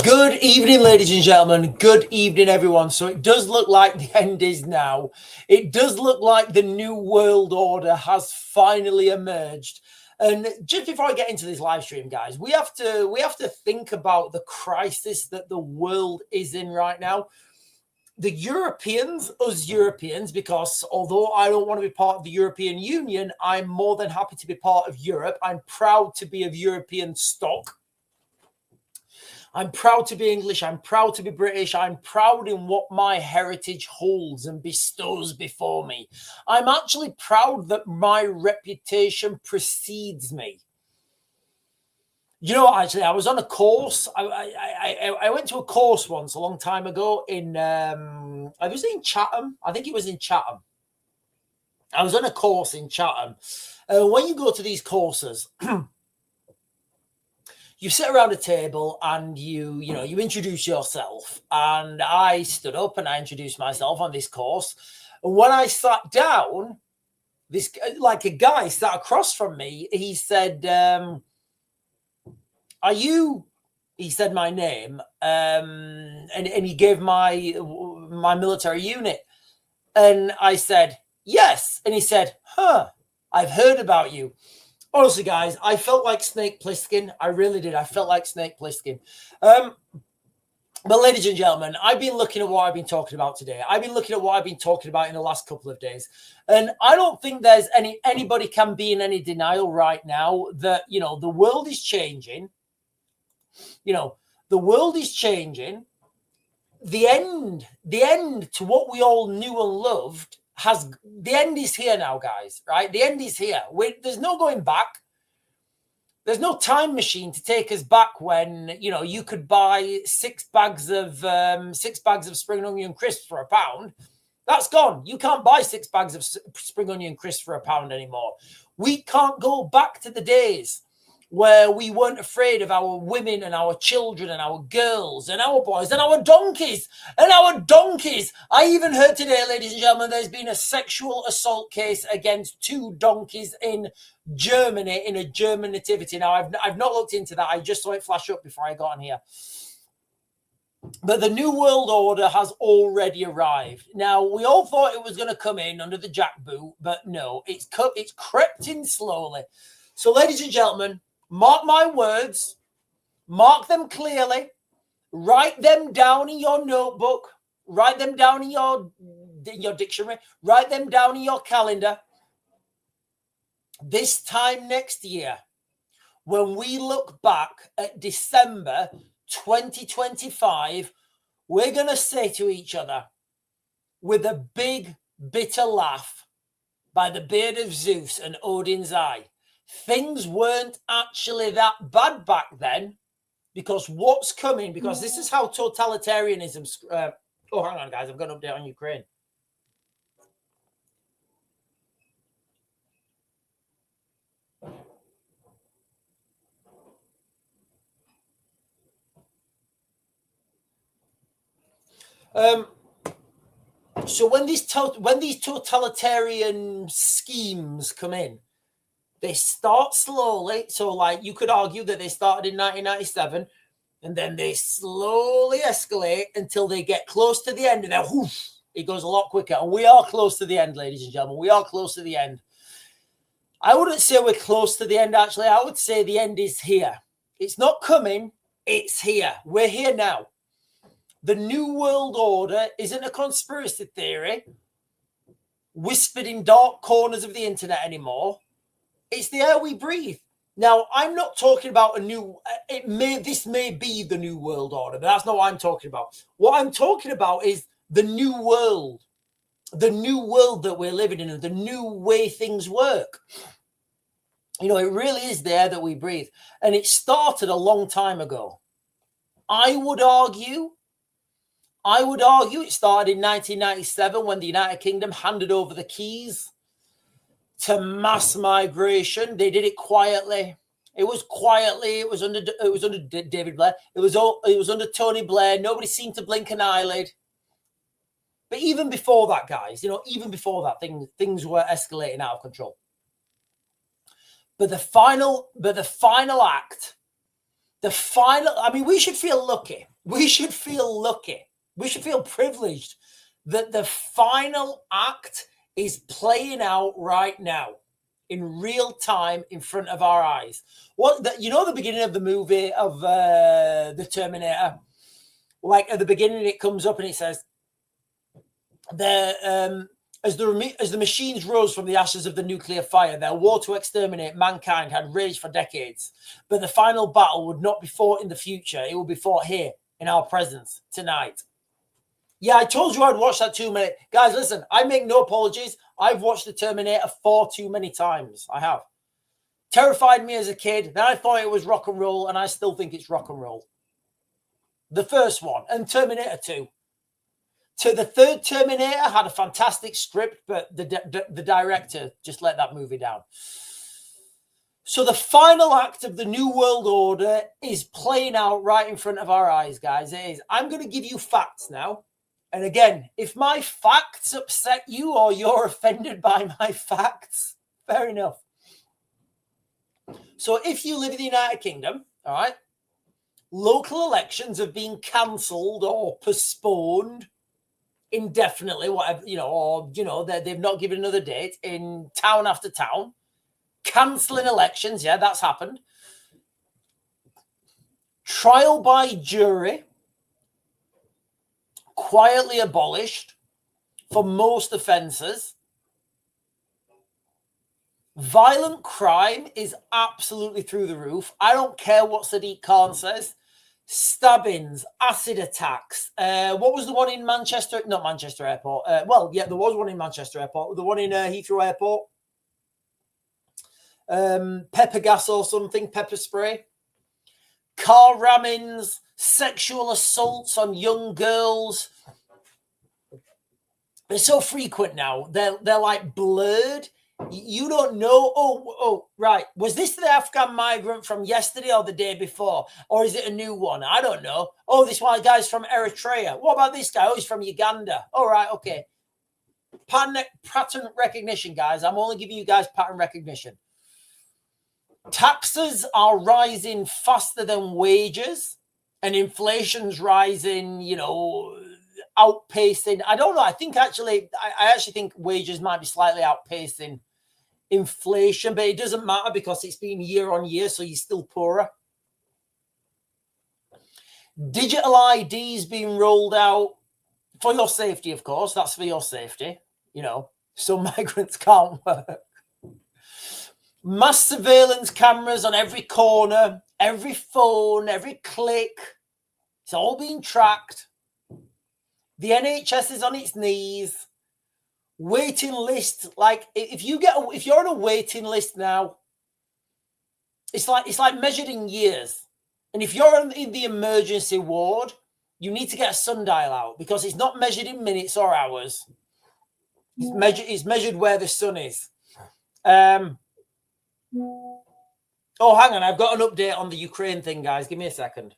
Good evening, ladies and gentlemen. Good evening, everyone. So it does look like the end is now. It does look like the new world order has finally emerged. And just before I get into this live stream, guys, we have to think about the crisis that the world is in right now. The Europeans, us Europeans, because although I don't want to be part of the European Union, I'm more than happy to be part of Europe. I'm proud to be of European stock. I'm proud to be English. I'm proud to be British. I'm proud in what my heritage holds and bestows before me. I'm actually proud that my reputation precedes me. You know, actually, I was on a course. I went to a course once a long time ago in, I was in Chatham. I think it was in Chatham. I was on a course in Chatham. When you go to these courses, you sit around a table and you introduce yourself. And I stood up and I introduced myself on this course. And when I sat down, a guy sat across from me. He said, "Are you?" He said my name, and he gave my military unit. And I said, "Yes." And he said, "Huh, I've heard about you." Honestly, guys, I felt like Snake Plissken. I really did. I felt like Snake Plissken. But ladies and gentlemen, I've been looking at what I've been talking about today. I've been looking at what I've been talking about in the last couple of days. And I don't think there's anybody can be in any denial right now that, the world is changing. The world is changing. The end to what we all knew and loved the end is here now, guys, right? The end is here. There's no going back. There's no time machine to take us back when, you could buy six bags of spring onion crisps for £1. That's gone. You can't buy 6 bags of spring onion crisps for £1 anymore. We can't go back to the days where we weren't afraid of our women and our children and our girls and our boys and our donkeys. I even heard today, ladies and gentlemen, there's been a sexual assault case against 2 donkeys in Germany, in a German nativity. Now, I've not looked into that. I just saw it flash up before I got on here. But the New World Order has already arrived. Now, we all thought it was going to come in under the jackboot, but no, it's crept in slowly. So, ladies and gentlemen, mark my words, mark them clearly, write them down in your notebook, write them down in your dictionary, write them down in your calendar. This time next year, when we look back at December 2025, we're going to say to each other with a big, bitter laugh by the beard of Zeus and Odin's eye, things weren't actually that bad back then, because what's coming, because this is how totalitarianism... hang on, guys, I've got an update on Ukraine. So when these totalitarian schemes come in, they start slowly. So, you could argue that they started in 1997, and then they slowly escalate until they get close to the end, and then whoosh, it goes a lot quicker. And we are close to the end, ladies and gentlemen. We are close to the end. I wouldn't say we're close to the end, actually. I would say the end is here. It's not coming. It's here. We're here now. The New World Order isn't a conspiracy theory whispered in dark corners of the internet anymore. It's the air we breathe. Now, I'm not talking about this may be the New World Order, but that's not what I'm talking about. What I'm talking about is the new world that we're living in, and the new way things work. It really is the air that we breathe. And it started a long time ago. I would argue it started in 1997 when the United Kingdom handed over the keys to mass migration. They did it quietly. It was under David Blair. It was under Tony Blair. Nobody seemed to blink an eyelid. But even before that, guys, things were escalating out of control. But the final act, I mean, we should feel lucky. We should feel lucky. We should feel privileged that the final act is playing out right now in real time in front of our eyes. You know, the beginning of the movie of the Terminator, like at the beginning, it comes up and it says, as the machines rose from the ashes of the nuclear fire, their war to exterminate mankind had raged for decades. But the final battle would not be fought in the future. It would be fought here, in our presence, tonight. Yeah, I told you I'd watch that too many. Guys, listen, I make no apologies. I've watched The Terminator far too many times. I have. Terrified me as a kid. Then I thought it was rock and roll, and I still think it's rock and roll. The first one, and Terminator 2. To the third Terminator had a fantastic script, but the director just let that movie down. So the final act of the New World Order is playing out right in front of our eyes, guys. It is. I'm going to give you facts now. And again, if my facts upset you or you're offended by my facts, fair enough. So if you live in the United Kingdom, all right, local elections have been cancelled or postponed indefinitely, whatever, or, they've not given another date in town after town. Cancelling elections, yeah, that's happened. Trial by jury, quietly abolished for most offences. Violent crime is absolutely through the roof. I don't care what Sadiq Khan says. Stabbings, acid attacks. What was the one in Manchester? Not Manchester Airport. There was one in Manchester Airport. The one in Heathrow Airport. Pepper gas or something, pepper spray. Car rammings, sexual assaults on young girls. They're so frequent now. They're like blurred. You don't know. Oh, right. Was this the Afghan migrant from yesterday or the day before? Or is it a new one? I don't know. Oh, this one guy's from Eritrea. What about this guy? Oh, he's from Uganda. All right, okay. Pattern recognition, guys. I'm only giving you guys pattern recognition. Taxes are rising faster than wages, and inflation's rising, outpacing. I don't know. I think I actually think wages might be slightly outpacing inflation, but it doesn't matter because it's been year on year, so you're still poorer. Digital IDs being rolled out for your safety, of course. That's for your safety. Some migrants can't work. Mass surveillance cameras on every corner, every phone, every click. It's all being tracked. The NHS is on its knees. Waiting list, like if you're on a waiting list now, it's like measured in years. And if you're in the emergency ward, you need to get a sundial out because it's not measured in minutes or hours. It's measured where the sun is. Oh, hang on, I've got an update on the Ukraine thing, guys. Give me a second.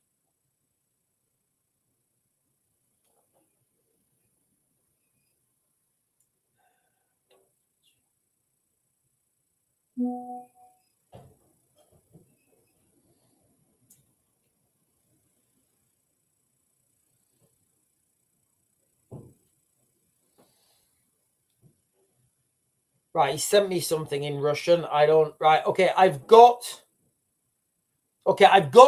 Right, he sent me something in Russian. Okay, I've got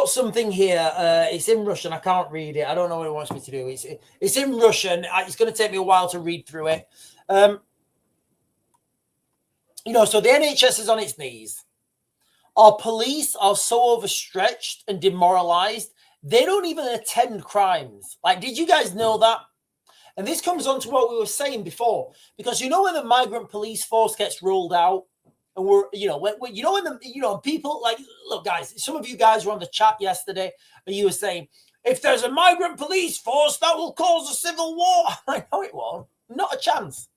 something here. It's in Russian. I can't read it. I don't know what he wants me to do. It's in Russian. It's going to take me a while to read through it. So the NHS is on its knees. Our police are so overstretched and demoralized, they don't even attend crimes. Like, did you guys know that? And this comes on to what we were saying before, because when the migrant police force gets rolled out, and when people like, look, guys, some of you guys were on the chat yesterday, and you were saying, if there's a migrant police force, that will cause a civil war. I know it won't. Not a chance.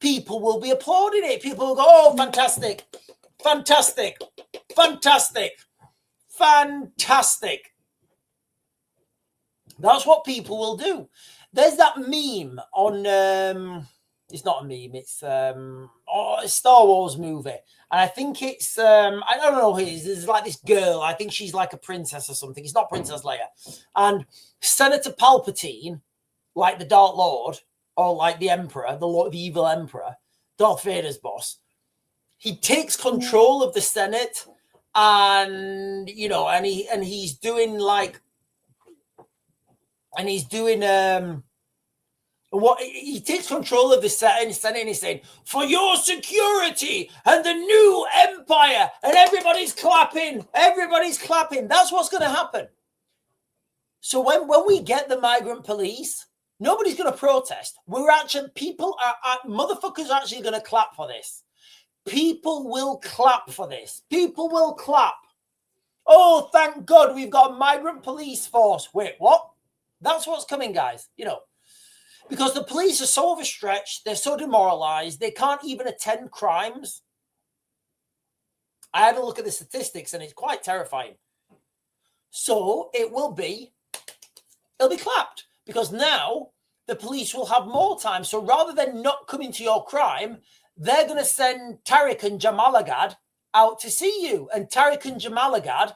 People will be applauding it. People will go, oh, fantastic, fantastic, fantastic, fantastic. That's what people will do. There's that meme on, it's not a meme, it's on Star Wars movie. And I think it's, I don't know who it is. There's like this girl. I think she's like a princess or something. It's not Princess Leia. And Senator Palpatine, like the Dark Lord, or like the Emperor, the evil Emperor, Darth Vader's boss, he takes control of the Senate, and he's doing what he takes control of the Senate, and he's saying, "For your security and the new empire," and everybody's clapping. Everybody's clapping. That's what's going to happen. So when we get the migrant police, nobody's going to protest. Motherfuckers are actually going to clap for this. People will clap for this. People will clap. Oh, thank God we've got a migrant police force. Wait, what? That's what's coming, guys. Because the police are so overstretched, they're so demoralized, they can't even attend crimes. I had a look at the statistics, and it's quite terrifying. So it'll be clapped, because now the police will have more time. So rather than not coming to your crime, they're going to send Tariq and Jamalagad out to see you. And Tariq and Jamalagad,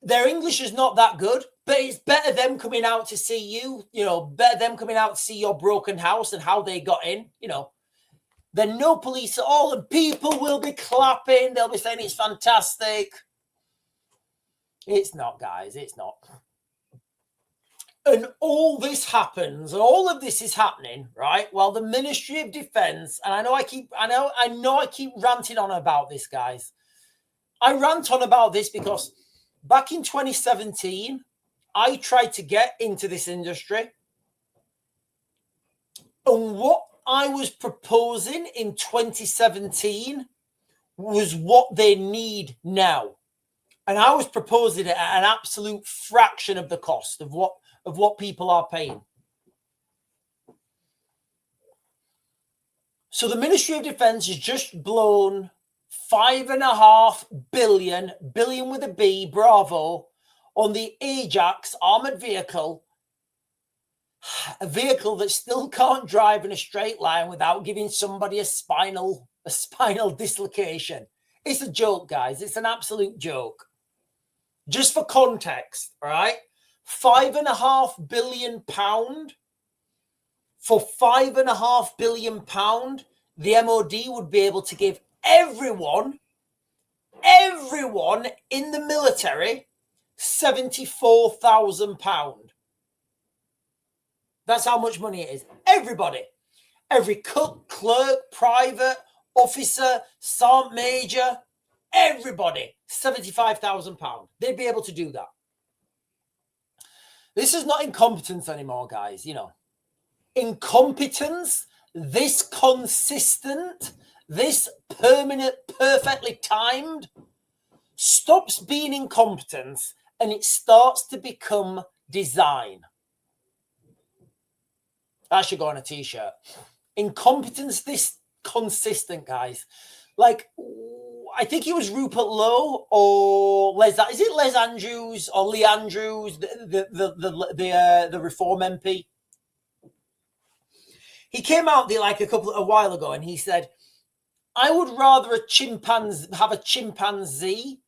their English is not that good, but it's better them coming out to see you, better them coming out to see your broken house and how they got in, Then no police at all, and people will be clapping. They'll be saying it's fantastic. It's not, guys. It's not. And all this happens, and all of this is happening, right? While the Ministry of Defense, and I know I keep ranting on about this, guys. I rant on about this because back in 2017, I tried to get into this industry. And what I was proposing in 2017 was what they need now. And I was proposing it at an absolute fraction of the cost of what people are paying. So the Ministry of Defense has just blown $5.5 billion with a B, bravo, on the Ajax armored vehicle, a vehicle that still can't drive in a straight line without giving somebody a spinal dislocation. It's a joke, guys. It's an absolute joke. Just for context, all right? £5.5 billion. For £5.5 billion, the MOD would be able to give everyone in the military £74,000. That's how much money it is. Everybody. Every cook, clerk, private, officer, sergeant major, everybody. £75,000. They'd be able to do that. This is not incompetence anymore, guys. Incompetence, this consistent, this permanent, perfectly timed, stops being incompetence and it starts to become design. That should go on a t-shirt. Incompetence, this consistent, guys. Like, I think it was Rupert Lowe or Les Andrews or Lee Andrews, the Reform MP. He came out there like a while ago, and he said, "I would rather have a chimpanzee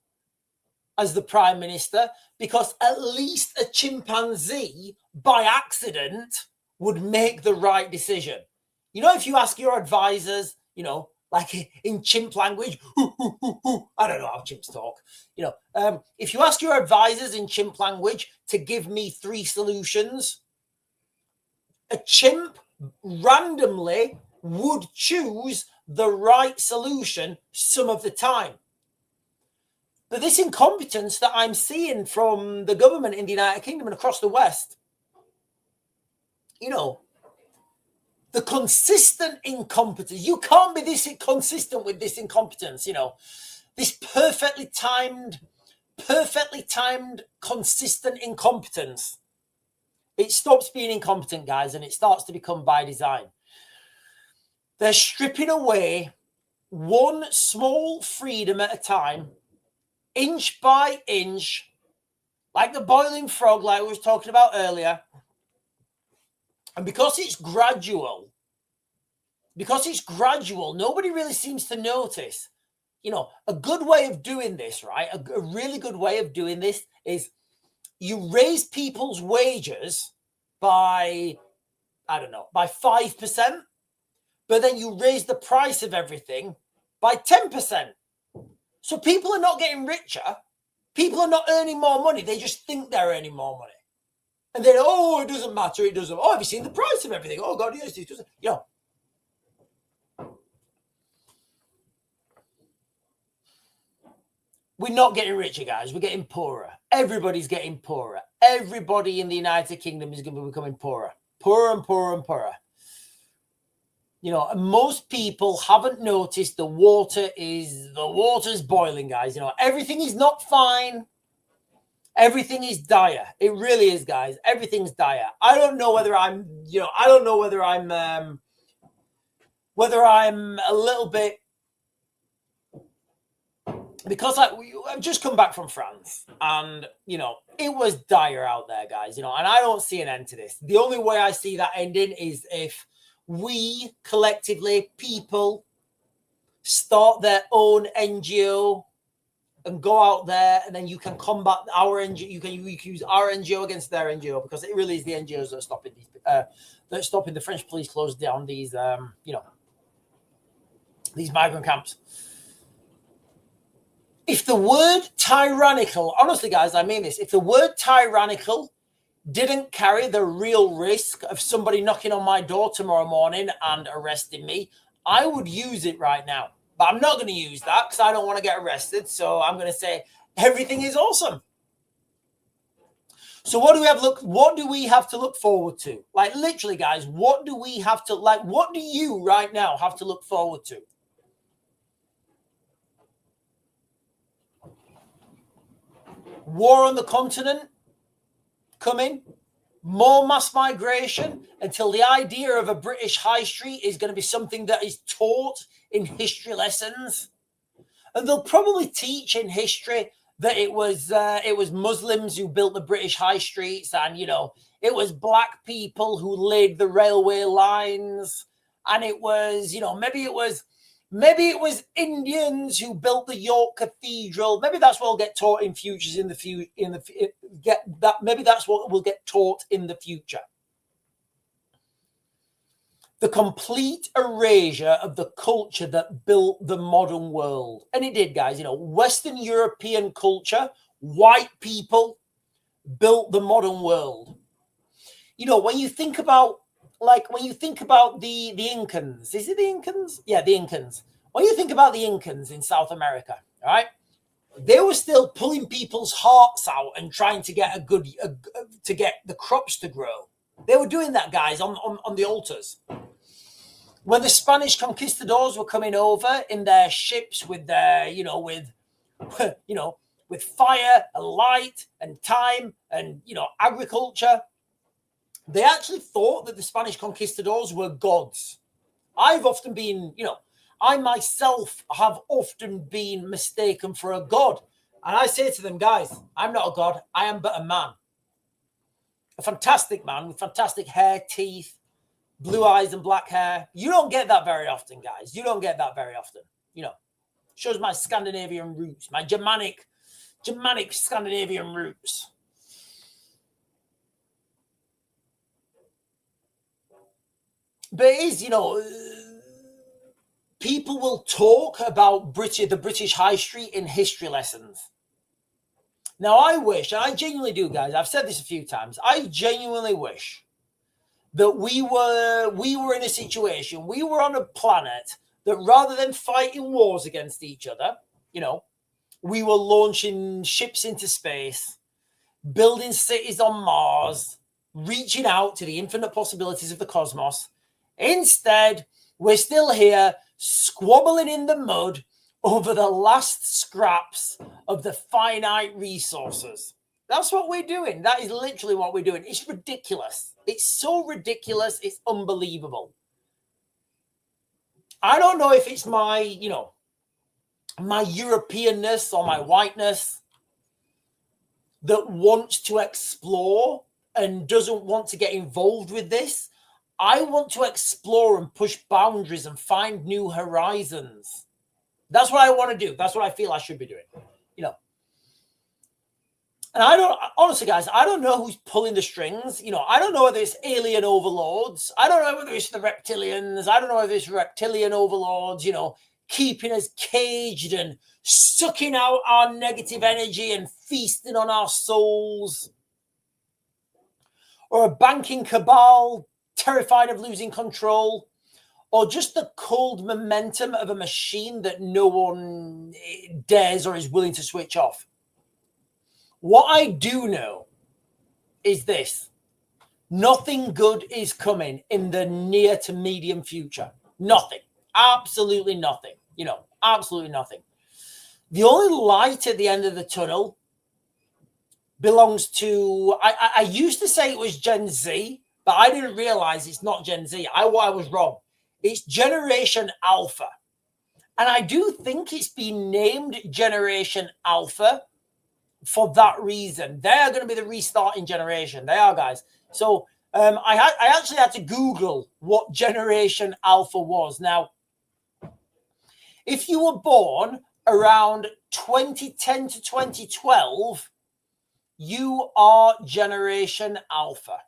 as the Prime Minister, because at least a chimpanzee by accident would make the right decision." If you ask your advisors, like in chimp language, I don't know how chimps talk. If you ask your advisors in chimp language to give me 3 solutions, a chimp randomly would choose the right solution some of the time. But this incompetence that I'm seeing from the government in the United Kingdom and across the West, the consistent incompetence, you can't be this consistent with this incompetence, this perfectly timed, consistent incompetence. It stops being incompetent, guys, and it starts to become by design. They're stripping away one small freedom at a time, inch by inch, like the boiling frog, like we were talking about earlier. And because it's gradual, because it's gradual, nobody really seems to notice. You know, a good way of doing this, right? A really good way of doing this is you raise people's wages by, I don't know, by 5%, but then you raise the price of everything by 10%. So people are not getting richer. People are not earning more money. They just think they're earning more money. And then, oh, it doesn't matter. It doesn't. Oh, have you seen the price of everything? Oh, God, yes, it doesn't. You know. We're not getting richer, guys. We're getting poorer. Everybody's getting poorer. Everybody in the United Kingdom is going to be becoming poorer. Poorer and poorer and poorer. You know, most people haven't noticed the water's boiling, guys. You know, everything is not fine. Everything is dire. It really is, guys. Everything's dire. I don't know whether I'm a little bit, because I've just come back from France, and, you know, it was dire out there, guys, you know, and I don't see an end to this. The only way I see that ending is if we collectively, people, start their own NGO and go out there, and then you can combat our NGO. You can use our NGO against their NGO, because it really is the NGOs that are stopping the French police close down these, you know, these migrant camps. If the word tyrannical, honestly, guys, I mean this, if the word tyrannical didn't carry the real risk of somebody knocking on my door tomorrow morning and arresting me, I would use it right now. But I'm not going to use that because I don't want to get arrested. So I'm going to say everything is awesome. So what do we have to look forward to? Like, literally, guys, what do you right now have to look forward to? War on the continent coming, more mass migration, until the idea of a British high street is going to be something that is taught in history lessons. And they'll probably teach in history that it was Muslims who built the British high streets, and, you know, it was black people who laid the railway lines, and it was, you know, maybe it was Indians who built the York Cathedral. Maybe that's what will get taught in futures maybe that's what will get taught in the future. The complete erasure of the culture that built the modern world. And it did, guys. You know, Western European culture, white people built the modern world. You know, when you think about the Incans, is it the Incans? Yeah, the Incans. When you think about the Incans in South America, all right, they were still pulling people's hearts out and trying to get to get the crops to grow. They were doing that, guys, on the altars. When the Spanish conquistadors were coming over in their ships with their, with fire and light and time and, you know, agriculture, they actually thought that the Spanish conquistadors were gods. I myself have often been mistaken for a god. And I say to them, guys, I'm not a god. I am but a man. A fantastic man with fantastic hair, teeth, blue eyes and black hair. You don't get that very often, guys. You don't get that very often. You know, shows my Scandinavian roots, my Germanic Scandinavian roots. But it is, you know, people will talk about the British High Street in history lessons. Now, I wish, and I genuinely do, guys, I've said this a few times, I genuinely wish that we were in a situation, we were on a planet that, rather than fighting wars against each other, you know, we were launching ships into space, building cities on Mars, reaching out to the infinite possibilities of the cosmos. Instead, we're still here squabbling in the mud over the last scraps of the finite resources. That's what we're doing. That is literally what we're doing. It's ridiculous. It's so ridiculous. It's unbelievable. I don't know if it's my Europeanness or my whiteness that wants to explore and doesn't want to get involved with this. I want to explore and push boundaries and find new horizons. That's what I want to do. That's what I feel I should be doing, you know. And I don't, honestly, guys, I don't know who's pulling the strings. You know, I don't know whether it's alien overlords. I don't know whether it's the reptilians. I don't know whether it's reptilian overlords, you know, keeping us caged and sucking out our negative energy and feasting on our souls. Or a banking cabal terrified of losing control. Or just the cold momentum of a machine that no one dares or is willing to switch off. What I do know is this. Nothing good is coming in the near to medium future. Nothing. Absolutely nothing. You know, absolutely nothing. The only light at the end of the tunnel belongs to, I used to say it was Gen Z, but I didn't realize it's not Gen Z. I was wrong. It's Generation Alpha. And I do think it's been named Generation Alpha for that reason. They are going to be the restarting generation. They are, guys. So I actually had to Google what Generation Alpha was. Now, if you were born around 2010 to 2012, you are Generation Alpha.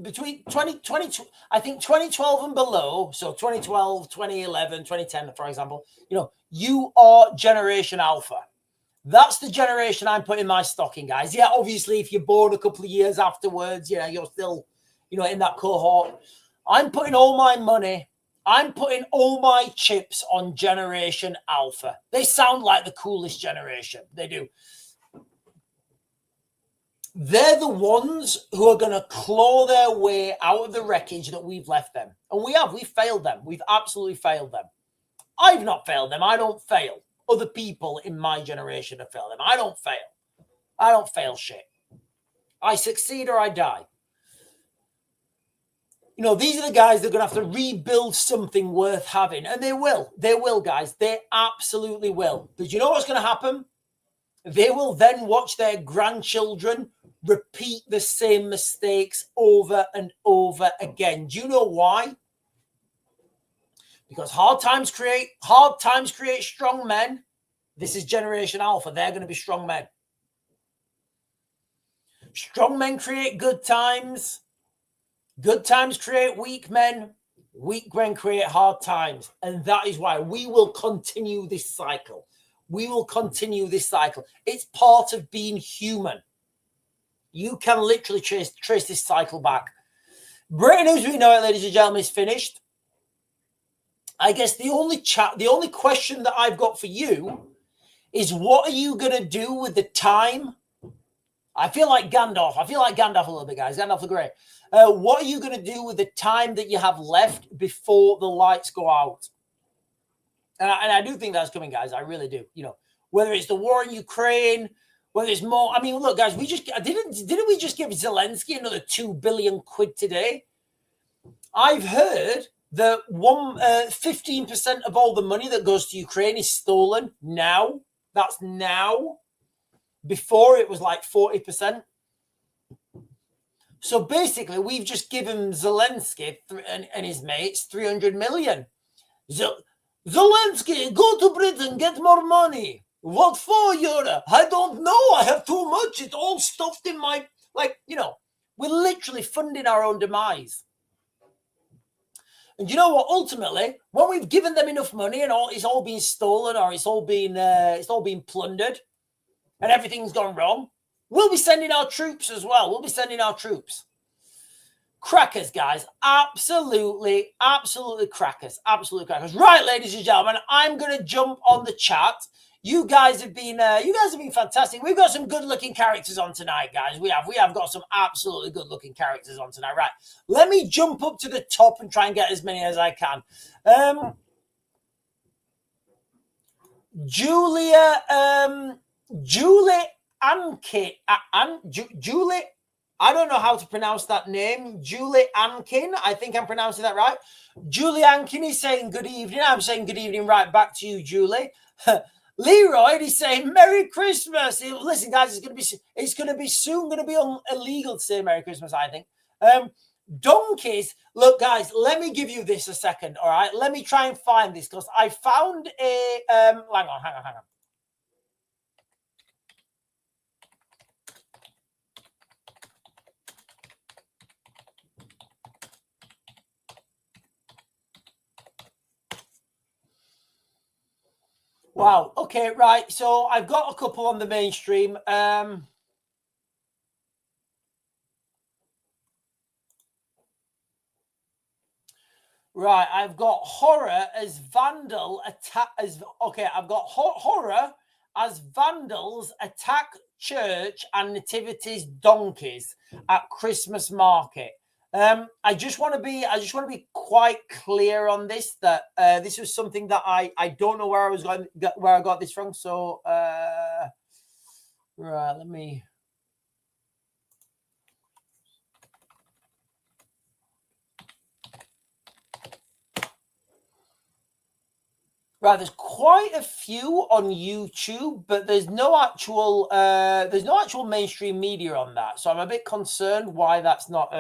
Between 2020, I think 2012 and below, so 2012, 2011, 2010, for example, you know, you are Generation Alpha. That's the generation I'm putting my stock in, guys. Yeah, obviously, if you're born a couple of years afterwards, you know, you're still, you know, in that cohort. I'm putting all my money, I'm putting all my chips on Generation Alpha. They sound like the coolest generation. They do. They're the ones who are going to claw their way out of the wreckage that we've left them. And we've failed them. We've absolutely failed them. I've not failed them. I don't fail. Other people in my generation have failed them. I don't fail. I don't fail shit. I succeed or I die. You know, these are the guys that are going to have to rebuild something worth having. And they will. They will, guys. They absolutely will. But you know what's going to happen? They will then watch their grandchildren repeat the same mistakes over and over again. Do you know why? Because hard times create strong men. This is Generation Alpha. They're going to be strong men. Strong men create good times. Good times create weak men. Weak men create hard times. And that is why we will continue this cycle. We will continue this cycle. It's part of being human. You can literally trace this cycle back. Breaking news we know it, ladies and gentlemen, is finished. I guess the only question that I've got for you is, what are you going to do with the time? I feel like Gandalf. a little bit, guys. Gandalf the Grey. What are you going to do with the time that you have left before the lights go out? And I do think that's coming, guys. I really do. You know, whether it's the war in Ukraine, whether it's more. I mean, look, guys, didn't we just give Zelensky another 2 billion quid today? I've heard that 15% of all the money that goes to Ukraine is stolen now. That's now. Before it was like 40%. So basically, we've just given Zelensky and his mates 300 million. Zelensky, go to Britain, get more money. What for, Yura? I don't know. I have too much. It's all stuffed in my, we're literally funding our own demise. And you know what? Ultimately, when we've given them enough money and it's all been stolen or it's all been plundered and everything's gone wrong, we'll be sending our troops as well. We'll be sending our troops. Crackers, guys. Absolutely crackers. Absolutely crackers. Right, ladies and gentlemen, I'm going to jump on the chat. You guys have been fantastic. We've got some good-looking characters on tonight, guys. We have got some absolutely good-looking characters on tonight. Right, let me jump up to the top and try and get as many as I can. Julie Ankin. Julie, I don't know how to pronounce that name. Julie Ankin. I think I'm pronouncing that right. Julie Ankin is saying good evening. I'm saying good evening right back to you, Julie. Leroy is saying Merry Christmas. Listen, guys, it's gonna be soon gonna be illegal to say Merry Christmas, I think. Donkeys. Look, guys, let me give you this a second. All right, let me try and find this because I found a hang on. Wow. Okay. Right. So I've got a couple on the mainstream. Right. I've got horror as vandal attack. I've got horror as vandals attack church and nativities donkeys at Christmas market. I just want to be quite clear on this that this was something that I don't know where I got this from. So right, let me. Right, there's quite a few on YouTube, but there's no actual mainstream media on that. So I'm a bit concerned why that's not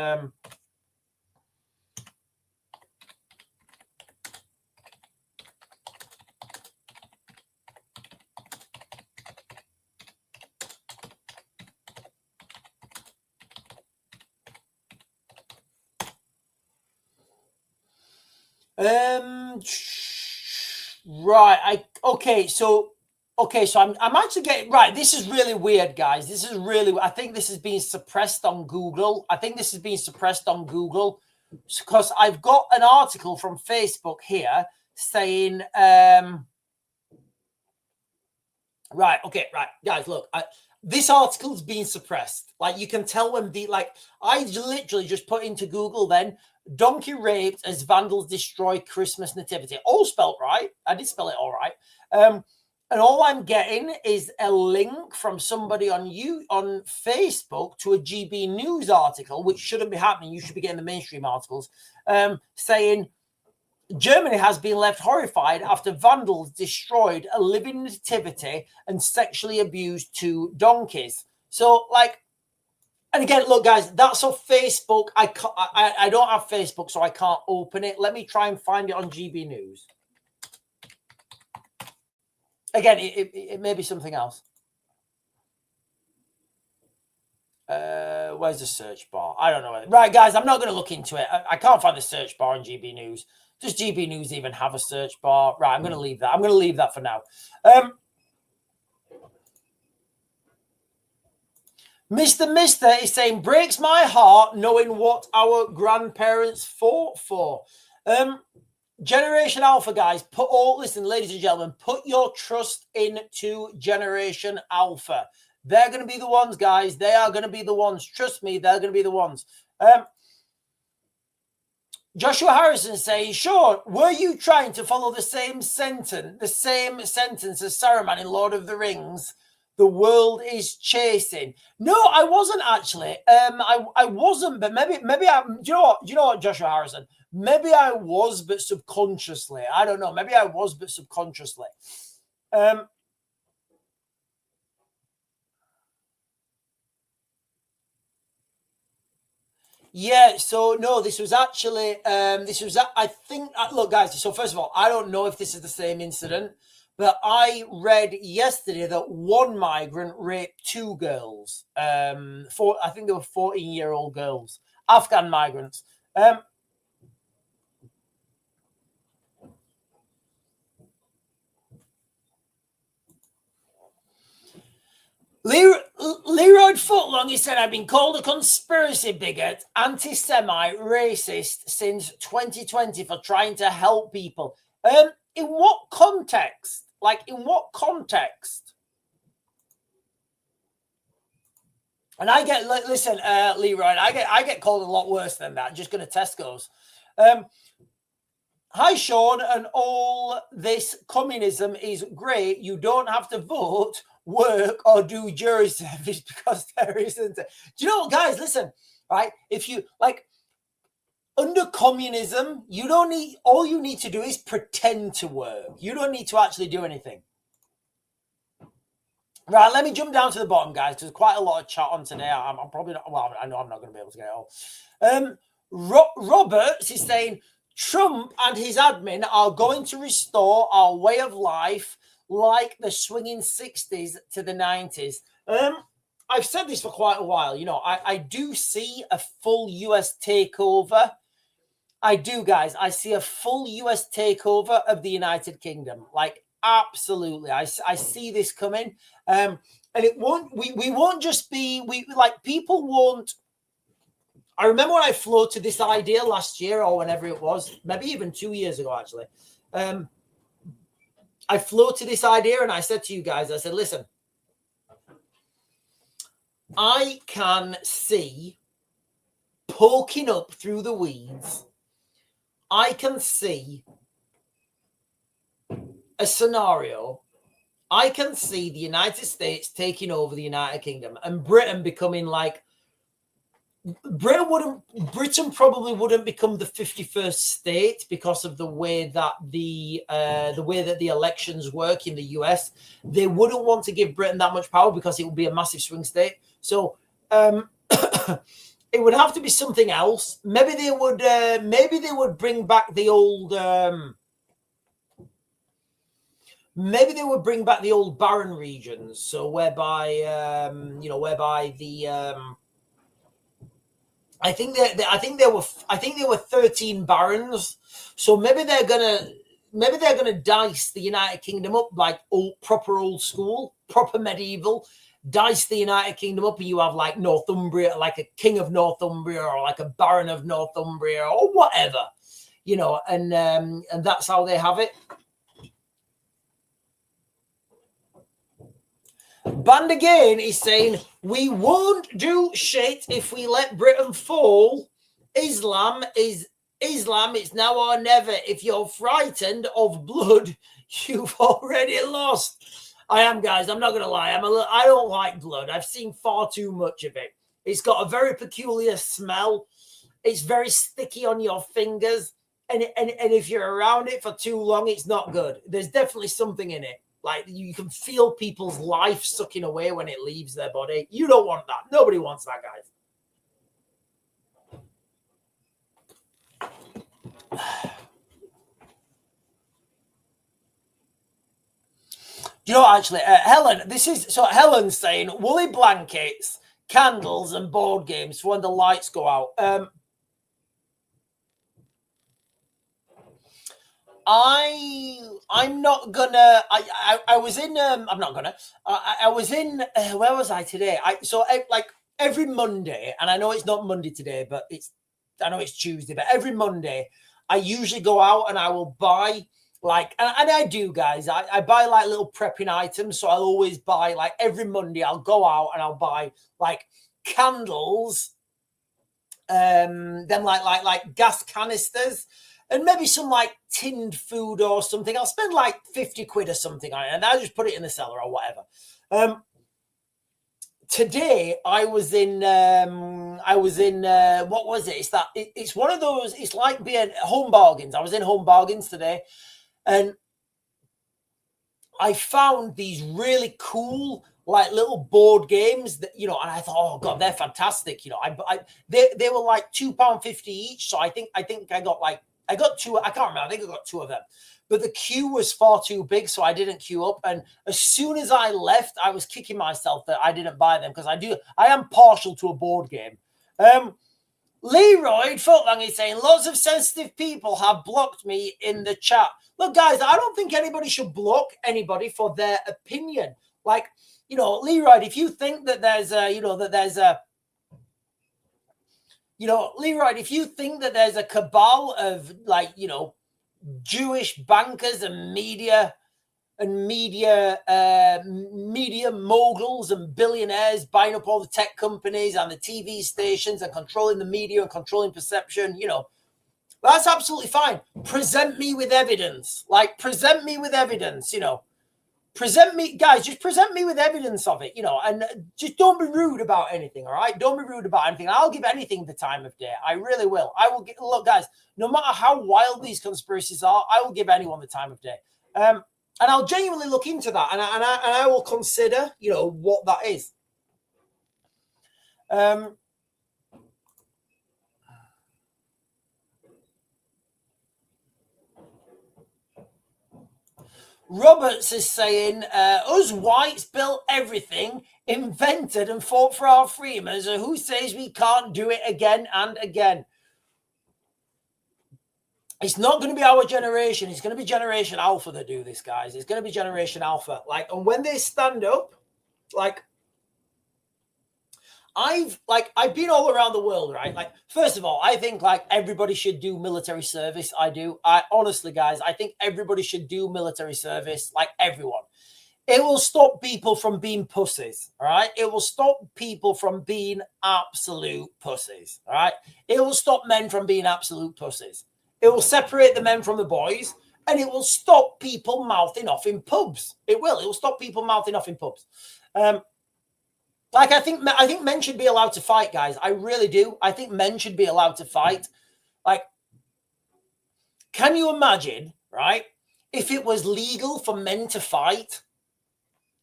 right. So I'm actually getting right. This is really weird, guys. I think this is being suppressed on Google. Because I've got an article from Facebook here saying right, guys, look, this article's being suppressed. Like, you can tell when I literally just put into Google then donkey raped as vandals destroy Christmas nativity, all spelt right. I did spell it all right. And all I'm getting is a link from somebody on Facebook to a GB News article, which shouldn't be happening. You should be getting the mainstream articles, saying Germany has been left horrified after vandals destroyed a living nativity and sexually abused 2 donkeys. So, and again, look, guys, that's on Facebook. I don't have Facebook, so I can't open it. Let me try and find it on GB News. Again, it may be something else. Where's the search bar? I don't know. Right, guys, I'm not going to look into it. I can't find the search bar on GB News. Does GB News even have a search bar? Right, I'm going to leave that. I'm going to leave that for now. Mister is saying, breaks my heart knowing what our grandparents fought for. Generation Alpha, guys, listen, ladies and gentlemen, put your trust into Generation Alpha. They're going to be the ones, guys. They are going to be the ones. Trust me, they're going to be the ones. Joshua Harrison saying, sure, were you trying to follow the same sentence as Saruman in Lord of the Rings? The world is chasing. No, I wasn't actually. I wasn't, but maybe I. Do you know what, Joshua Harrison? Maybe I was, but subconsciously. I don't know. Maybe I was, but subconsciously. Yeah, so no, this was actually, I think, look, guys, so first of all, I don't know if this is the same incident, but I read yesterday that 1 migrant raped 2 girls. I think they were 14-year-old girls, Afghan migrants. Leroy Footlong, he said, I've been called a conspiracy bigot, anti-Semite, racist since 2020 for trying to help people. In what context? In what context? And I get, listen, Leroy, I get called a lot worse than that. Just going to Tesco's. Hi, Sean, and all this communism is great. You don't have to vote, work, or do jury service because there isn't. Do you know what, guys? Listen, right? If you under communism, you don't need. All you need to do is pretend to work. You don't need to actually do anything. Right, let me jump down to the bottom, guys, because there's quite a lot of chat on today. I'm probably not, well, I know I'm not going to be able to get it all. Roberts is saying, Trump and his admin are going to restore our way of life like the swinging 60s to the 90s. I've said this for quite a while. You know, I do see a full US takeover. I do, guys. I see a full US takeover of the United Kingdom. Like, absolutely. I see this coming. And it won't, we won't just be, people won't. I remember when I floated this idea last year or whenever it was, maybe even 2 years ago, actually. I floated this idea and I said to you guys, I said, listen, I can see poking up through the weeds. I can see a scenario. I can see the United States taking over the United Kingdom and Britain becoming like, Britain probably wouldn't become the 51st state because of the way that the elections work in the US. They wouldn't want to give Britain that much power because it would be a massive swing state. So it would have to be something else. Maybe they would bring back the old Baron regions. So whereby I think there were 13 barons. So maybe they're gonna dice the United Kingdom up like proper old school, proper medieval. Dice the United Kingdom up, and you have like Northumbria, like a king of Northumbria, or like a baron of Northumbria, or whatever, you know. And that's how they have it. Band again is saying, we won't do shit if we let Britain fall. Islam, it's now or never. If you're frightened of blood, you've already lost. I am, guys. I'm not going to lie. I don't like blood. I've seen far too much of it. It's got a very peculiar smell. It's very sticky on your fingers. And if you're around it for too long, it's not good. There's definitely something in it. Like, you can feel people's life sucking away when it leaves their body. You don't want that. Nobody wants that, guys. You know, actually, Helen, Helen's saying woolly blankets, candles, and board games for when the lights go out. I'm not gonna. I was in. I'm not gonna. I was in. Where was I today? Like every Monday, and I know it's not Monday today, but I know it's Tuesday, but every Monday I usually go out and I will buy like, and I do, guys. I buy like little prepping items, so I'll always buy like every Monday. I'll go out and I'll buy like candles, then like gas canisters. And maybe some like tinned food or something. I'll spend like 50 quid or something on it, and I'll just put it in the cellar or whatever. Today I was in what was it? It's one of those. It's like being Home Bargains. I was in Home Bargains today, and I found these really cool like little board games that, you know, and I thought, oh god, they're fantastic. You know, they were like £2.50 each. So I think I got two. I can't remember. I think I got two of them. But the queue was far too big, so I didn't queue up. And as soon as I left, I was kicking myself that I didn't buy them because I am partial to a board game. Leroy Footlang is saying, lots of sensitive people have blocked me in the chat. Look, guys, I don't think anybody should block anybody for their opinion. Like, you know, Leroy, if you think that Leroy, if you think that there's a cabal of like, you know, Jewish bankers and media moguls and billionaires buying up all the tech companies and the TV stations and controlling the media and controlling perception, you know, that's absolutely fine. Present me with evidence. Like, present me with evidence, you know. Present me, guys, just present me with evidence of it, you know, and just don't be rude about anything, all right? Don't be rude about anything. I'll give anything the time of day. I really will. I will look, guys, no matter how wild these conspiracies are, I will give anyone the time of day. And I'll genuinely look into that, and I will consider, you know, what that is. Roberts is saying, us whites built everything, invented and fought for our freedom. So who says we can't do it again and again? It's not going to be our generation. It's going to be Generation Alpha that do this, guys. It's going to be Generation Alpha. Like, and when they stand up, like, I've been all around the world, right? Like, first of all, I think like everybody should do military service. I honestly, guys, I think everybody should do military service, like everyone. It will stop people from being pussies, all right? It will stop people from being absolute pussies, all right? It will stop men from being absolute pussies. It will separate the men from the boys, and it will stop people mouthing off in pubs. It will stop people mouthing off in pubs. Like, I think men should be allowed to fight, guys. I really do. I think men should be allowed to fight. Like, can you imagine, right, if it was legal for men to fight?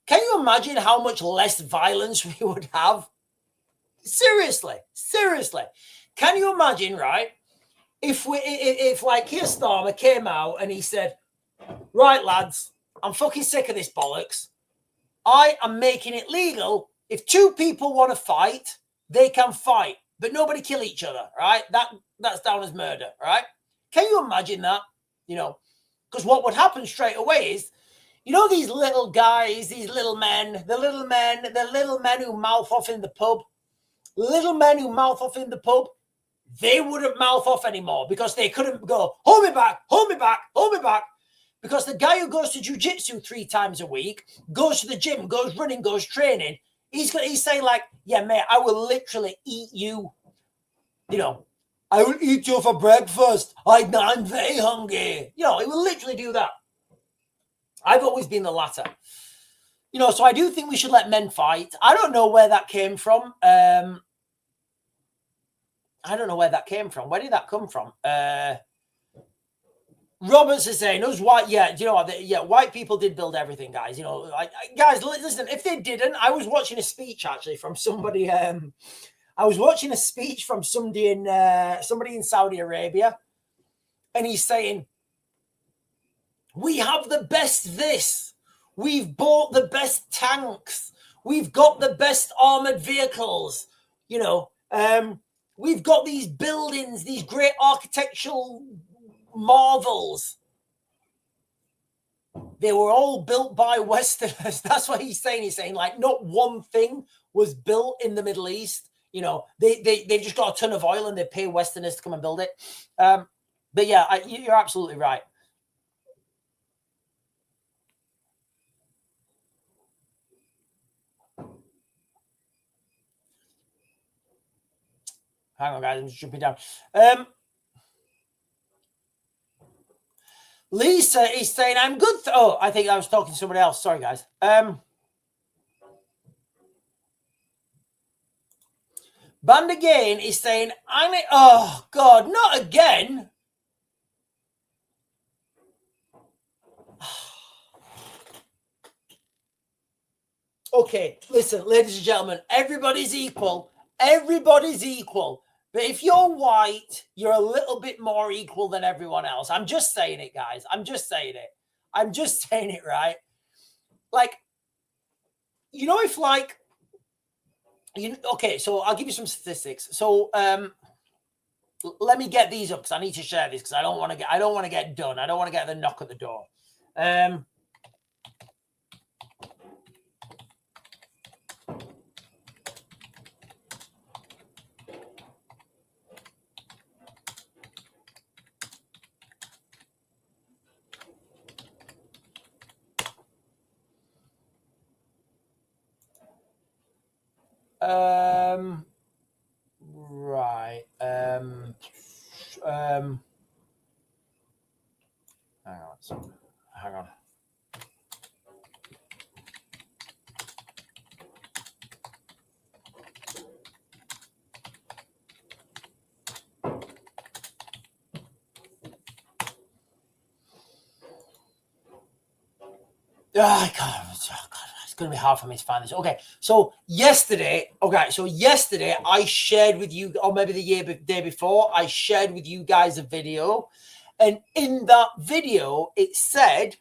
Can you imagine how much less violence we would have? Seriously. Can you imagine, right, if like Keir Starmer came out and he said, right, lads, I'm fucking sick of this bollocks. I am making it legal. If two people want to fight, they can fight, but nobody kill each other, right? That's down as murder, right? Can you imagine that? You know, because what would happen straight away is, you know, these little guys, these little men, the little men who mouth off in the pub, they wouldn't mouth off anymore because they couldn't go, hold me back. Because the guy who goes to jiu-jitsu 3 times a week, goes to the gym, goes running, goes training, he's saying like, yeah, mate, I will literally eat you. You know, I will eat you for breakfast. I'm very hungry. You know, he will literally do that. I've always been the latter. You know, so I do think we should let men fight. I don't know where that came from. Where did that come from? Roberts is saying, us white, yeah, do you know what? Yeah, white people did build everything, guys. You know, guys, listen, if they didn't, I was watching a speech actually from somebody. I was watching a speech from somebody in Saudi Arabia, and he's saying, we have the best this. We've bought the best tanks. We've got the best armored vehicles. You know, we've got these buildings, these great architectural marvels. They were all built by Westerners. That's what he's saying. He's saying like not one thing was built in the Middle East. You know, they've just got a ton of oil and they pay Westerners to come and build it. But yeah, you're absolutely right. Hang on, guys. I'm just jumping down. Lisa is saying, I'm good. I think I was talking to somebody else. Sorry, guys. Band again is saying, oh, God, not again. Okay, listen, ladies and gentlemen, everybody's equal. Everybody's equal. But if you're white, you're a little bit more equal than everyone else. I'm just saying it, guys. I'm just saying it, right? Like, you know, if like, okay, so I'll give you some statistics. So let me get these up because I need to share this because I don't want to get done. I don't want to get the knock at the door. Right. Hang on. Oh, God, it's going to be hard for me to find this. Okay, so yesterday, I shared with you, or maybe the day before, I shared with you guys a video, and in that video it said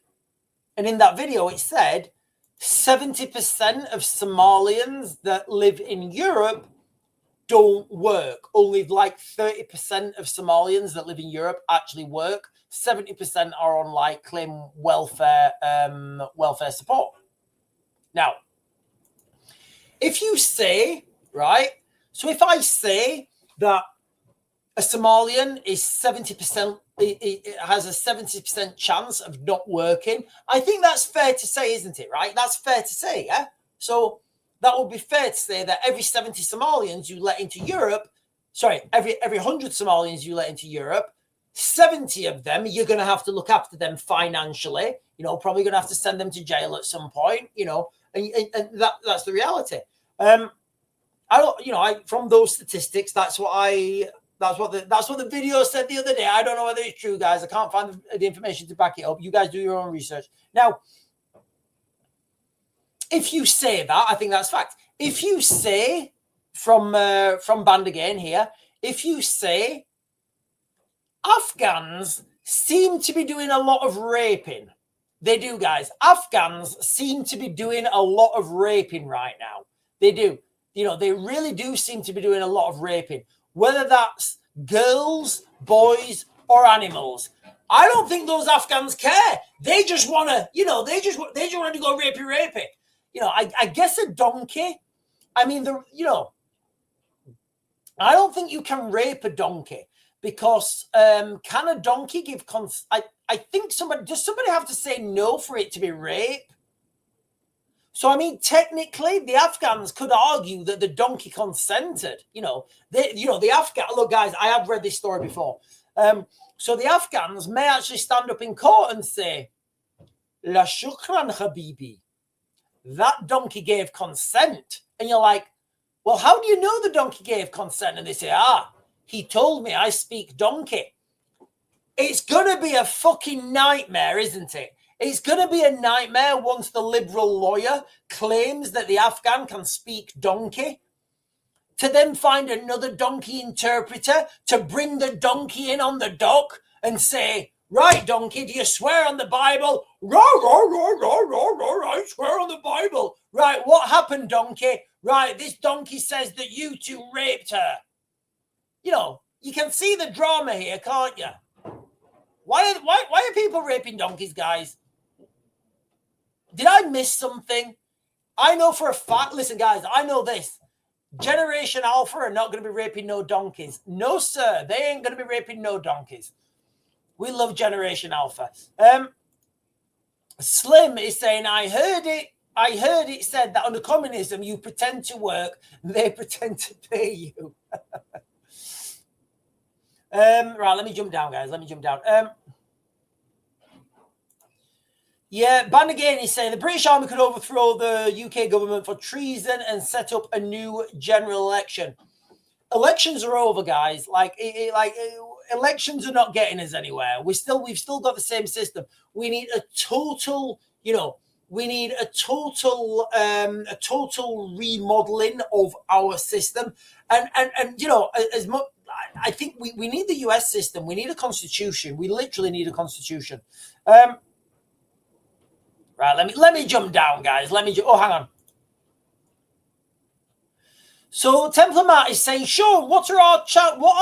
70% of Somalians that live in Europe don't work. Only like 30% of Somalians that live in Europe actually work. 70% are on like claim welfare support. Now, if you say, right, so if I say that a Somalian is 70%, it has a 70% chance of not working, I think that's fair to say, isn't it, right? That's fair to say, yeah? So that would be fair to say that every 70 Somalians you let into Europe, every 100 Somalians you let into Europe, 70 of them, you're going to have to look after them financially, probably going to have to send them to jail at some point, and that's the reality. I don't, from those statistics, that's what the video said the other day. I don't know whether it's true, guys. I can't find the information to back it up. You guys do your own research. Now, if you say that, I think that's fact. If you say from Band Again here, if you say Afghans seem to be doing a lot of raping, they do, guys. Afghans seem to be doing a lot of raping right now. They do. They really do seem to be doing a lot of raping, whether that's girls, boys, or animals. I don't think those Afghans care. They just want to, they just want to go rapey. I guess a donkey. I mean, I don't think you can rape a donkey because can a donkey give consent? I think does somebody have to say no for it to be rape? So, I mean, technically, the Afghans could argue that the donkey consented. The Afghan. Look, guys, I have read this story before. So the Afghans may actually stand up in court and say, "La shukran, Habibi." That donkey gave consent, and you're like, "Well, how do you know the donkey gave consent?" And they say, he told me I speak donkey. It's gonna be a fucking nightmare, isn't it? It's going to be a nightmare once the liberal lawyer claims that the Afghan can speak donkey, to then find another donkey interpreter to bring the donkey in on the dock and say, "Right, donkey, do you swear on the Bible?" I swear on the Bible. Right, what happened, donkey? Right, this donkey says that you two raped her. You can see the drama here, can't you? Why are people raping donkeys, guys? Did I miss something? I know for a fact, listen, guys, I know this. Generation Alpha are not going to be raping no donkeys. No, sir. They ain't going to be raping no donkeys. We love Generation Alpha. Slim is saying, I heard it said that under communism, you pretend to work, they pretend to pay you. Right, let me jump down, guys. Yeah, Band Again is saying the British Army could overthrow the UK government for treason and set up a new general election. Elections are over, guys. Elections are not getting us anywhere. We've still got the same system. We need a total, remodeling of our system. And as much, I think we need the US system. We need a constitution. We literally need a constitution. Right, let me jump down, guys. Hang on. So Templar Matt is saying, Sean, what are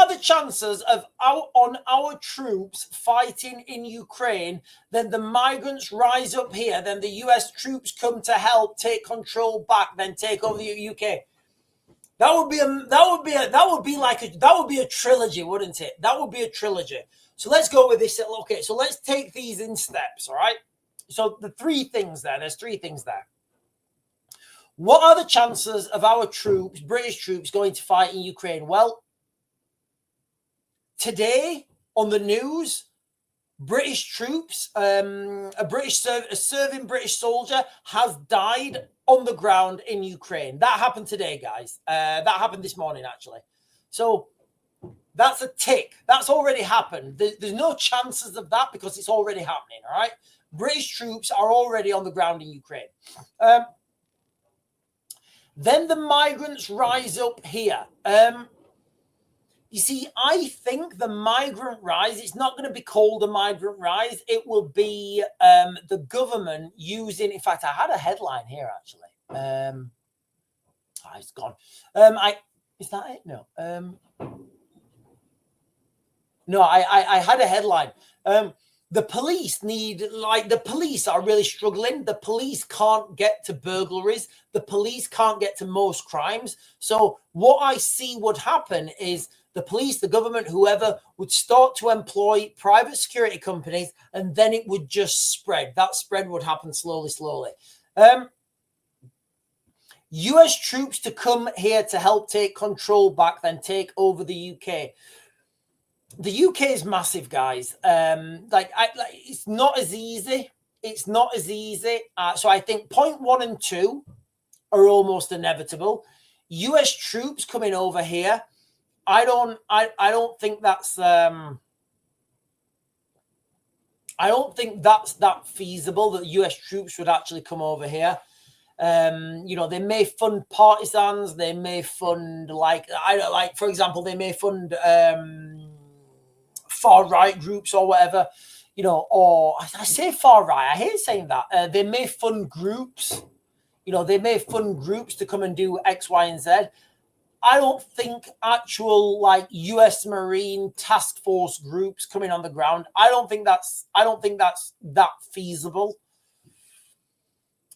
the chances of our troops fighting in Ukraine? Then the migrants rise up here. Then the US troops come to help take control back. Then take over the UK. That would be a trilogy, wouldn't it? That would be a trilogy. So let's go with this. Okay, so let's take these in steps. All right. So there's three things there. What are the chances of our troops, British troops, going to fight in Ukraine? Well, today on the news, British troops, a serving British soldier has died on the ground in Ukraine. That happened today, guys. That happened this morning, actually. So that's a tick. That's already happened. There's no chances of that because it's already happening, all right? British troops are already on the ground in Ukraine. Then the migrants rise up here. You see, I think the migrant rise, it's not going to be called a migrant rise. It will be the government using, in fact, I had a headline here, actually. It's gone. Is that it? No. No, I had a headline. The police the police are really struggling. The police can't get to burglaries. The police can't get to most crimes. So what I see would happen is the police, the government, whoever would start to employ private security companies, and then it would just spread. That spread would happen slowly. US troops to come here to help take control back, then take over the UK. The UK is massive, guys. It's not as easy. It's not as easy. So I think point 1 and 2 are almost inevitable. US troops coming over here. I don't think that's I don't think that's that feasible that US troops would actually come over here. They may fund partisans. They may fund for example, they may fund far right groups or whatever, or I say far right. I hate saying that. They may fund groups. They may fund groups to come and do X, Y, and Z. I don't think actual US Marine task force groups coming on the ground. I don't think that's that feasible.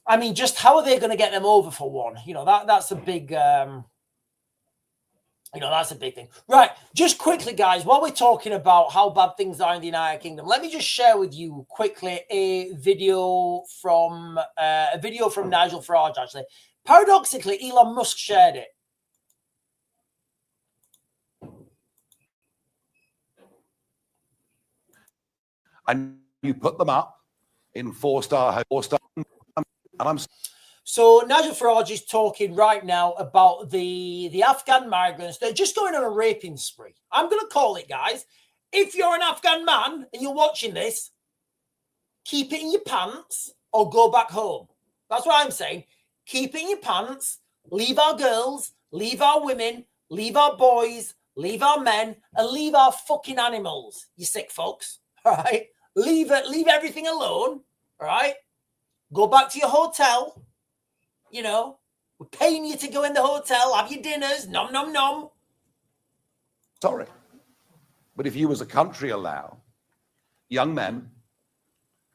I mean, just how are they going to get them over for one? That's a big, that's a big thing. Right. Just quickly, guys, while we're talking about how bad things are in the United Kingdom, let me just share with you quickly a video from Nigel Farage, actually. Paradoxically, Elon Musk shared it. And you put them up in four-star, and I'm. So Nigel Farage is talking right now about the Afghan migrants. They're just going on a raping spree. I'm going to call it, guys. If you're an Afghan man and you're watching this, keep it in your pants or go back home. That's what I'm saying. Keep it in your pants. Leave our girls, leave our women, leave our boys, leave our men, and leave our fucking animals, you sick folks. All right? Leave everything alone. All right? Go back to your hotel. We're paying you to go in the hotel, have your dinners, nom, nom, nom. Sorry. But if you as a country allow young men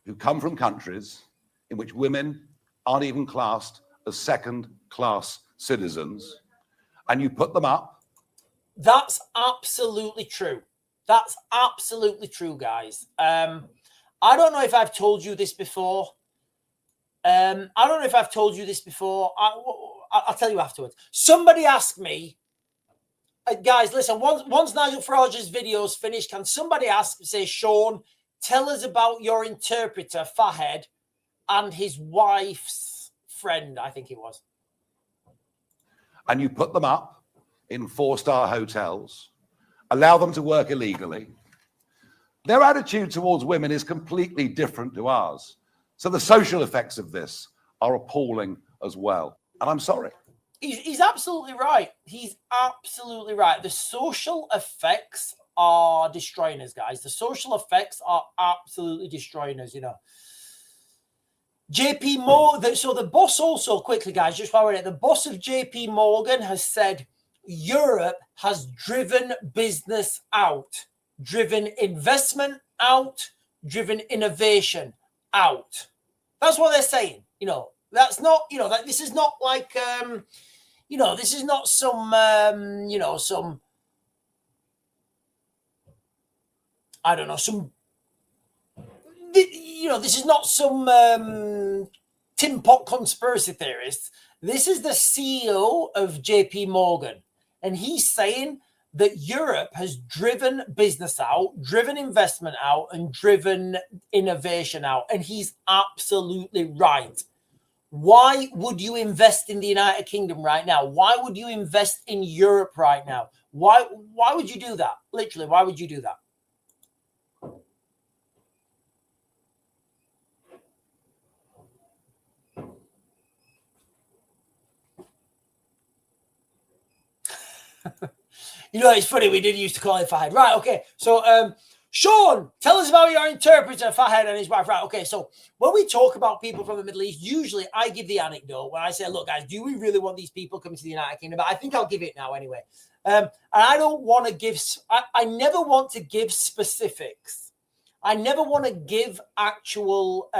who come from countries in which women aren't even classed as second-class citizens, and you put them up. That's absolutely true. That's absolutely true, guys. I don't know if I've told you this before. I'll tell you afterwards. Somebody asked me, guys, listen, once Nigel Farage's video's finished, can somebody say, Sean, tell us about your interpreter, Fahed, and his wife's friend, I think it was. And you put them up in four-star hotels, allow them to work illegally. Their attitude towards women is completely different to ours. So the social effects of this are appalling as well. And I'm sorry. He's absolutely right. He's absolutely right. The social effects are destroying us, guys. The social effects are absolutely destroying us, JP Morgan. So the boss also, quickly, guys, just while we're at it, the boss of JP Morgan has said Europe has driven business out, driven investment out, driven innovation out. That's what they're saying. That's not, this is not like, this is not some, some, I don't know, some, this is not some tin pot conspiracy theorists. This is the CEO of JP Morgan. And he's saying that Europe has driven business out, driven investment out, and driven innovation out. And he's absolutely right. Why would you invest in the United Kingdom right now? Why would you invest in Europe right now? Why would you do that? Literally, why would you do that? You know, it's funny, we did used to call him Fahad. Right, okay. So, Sean, tell us about your interpreter, Fahad, and his wife. Right, okay. So, when we talk about people from the Middle East, usually I give the anecdote when I say, look, guys, do we really want these people coming to the United Kingdom? But I think I'll give it now anyway. And I don't want to give, I never want to give specifics. I never want to give actual, but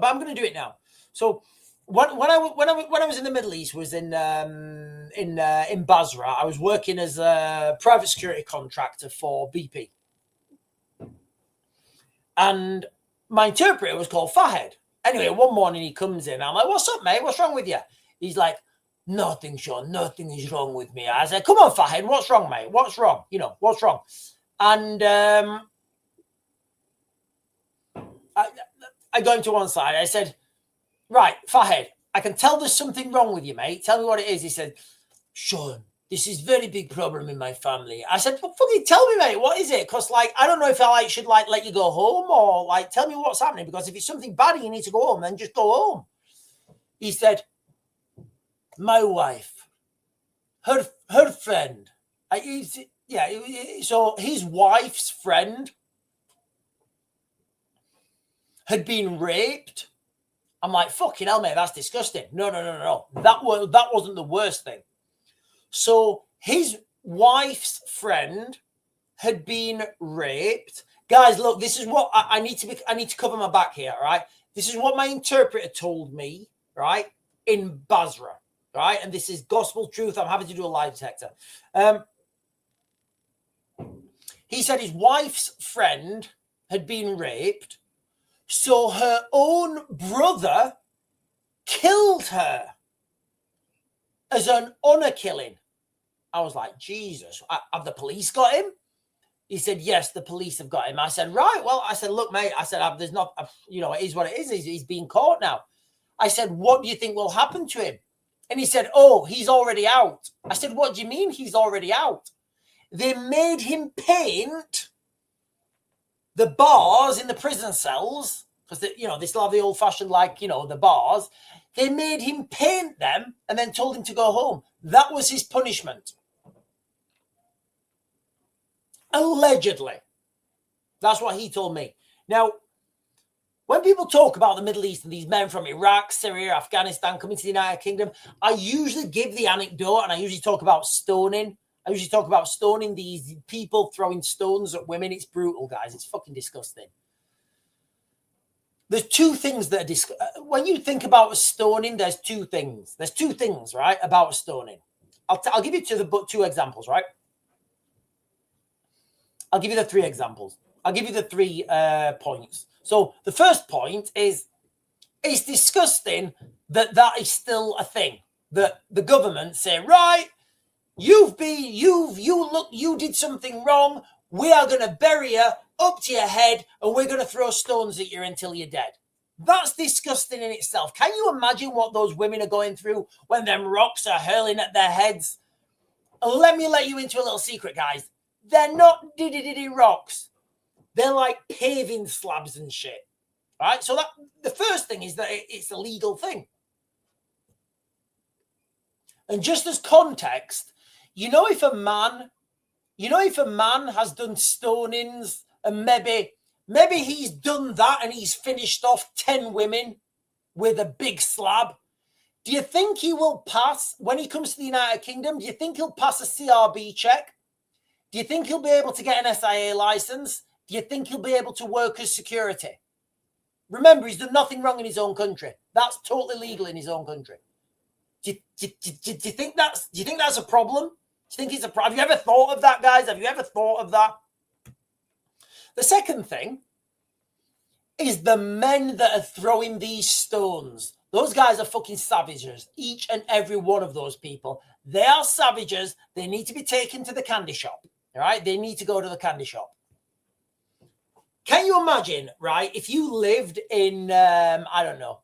I'm going to do it now. So, when I was in the Middle East, was in Basra. I was working as a private security contractor for BP, and my interpreter was called Fahad. Anyway, one morning he comes in. I'm like, "What's up, mate? What's wrong with you?" He's like, "Nothing, Sean. Nothing is wrong with me." I said, "Come on, Fahad. What's wrong, mate? What's wrong? You know, what's wrong?" And I got him to one side. I said, "Right, Fahad, I can tell there's something wrong with you, mate. Tell me what it is." He said, "Sean, this is very big problem in my family." I said, "Well, fucking tell me, mate, what is it? Because, like, I don't know if I should, like, let you go home or, like, tell me what's happening. Because if it's something bad and you need to go home, then just go home." He said, "My wife, her friend." So his wife's friend had been raped. I'm like, fucking hell, mate, that's disgusting. No. That wasn't the worst thing. So his wife's friend had been raped. Guys, look, this is what I need to cover my back here, right? This is what my interpreter told me, right, in Basra, right? And this is gospel truth. I'm happy to do a lie detector. He said his wife's friend had been raped, so her own brother killed her as an honor killing. I was like, Jesus, have the police got him? He said, yes, the police have got him. I said, right. Well, I said, look, mate, I said, there's not, it is what it is. He's being caught now. I said, what do you think will happen to him? And he said, oh, he's already out. I said, what do you mean he's already out? They made him paint the bars in the prison cells, because they still have the old-fashioned, the bars. They made him paint them and then told him to go home. That was his punishment. Allegedly. That's what he told me. Now, when people talk about the Middle East and these men from Iraq, Syria, Afghanistan coming to the United Kingdom, I usually give the anecdote, and I usually talk about stoning. I usually talk about stoning, these people throwing stones at women. It's brutal, guys. It's fucking disgusting. There's two things that are when you think about stoning, there's two things. There's two things, right, about stoning. I'll give you two examples, right? I'll give you the three examples. I'll give you the 3 points. So the first point is, it's disgusting that is still a thing. That the government say, right, you did something wrong. We are going to bury you up to your head and we're going to throw stones at you until you're dead. That's disgusting in itself. Can you imagine what those women are going through when them rocks are hurling at their heads? And let me let you into a little secret, guys. They're not diddy rocks. They're like paving slabs and shit. Right? So the first thing is that it's a legal thing. And just as context, if a man has done stonings and maybe he's done that and he's finished off 10 women with a big slab, do you think he will pass, when he comes to the United Kingdom, do you think he'll pass a CRB check? Do you think he'll be able to get an SIA license? Do you think he'll be able to work as security? Remember, he's done nothing wrong in his own country. That's totally legal in his own country. Do you think that's a problem? Do you think it's a problem? Have you ever thought of that, guys? Have you ever thought of that? The second thing is the men that are throwing these stones. Those guys are fucking savages. Each and every one of those people. They are savages. They need to be taken to the candy shop. All right? They need to go to the candy shop. Can you imagine, right, if you lived in, I don't know,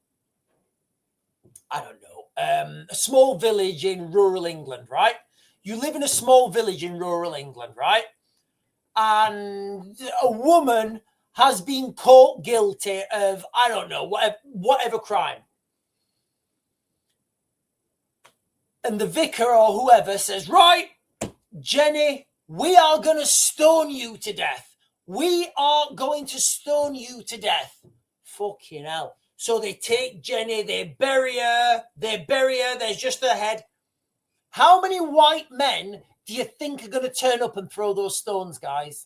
a small village in rural England, right? You live in a small village in rural England, right? And a woman has been caught guilty of, I don't know, whatever crime. and the vicar or whoever says, right, Jenny, we are going to stone you to death. We are going to stone you to death. Fucking hell. So they take Jenny, they bury her, there's just her head. How many white men do you think are going to turn up and throw those stones, guys?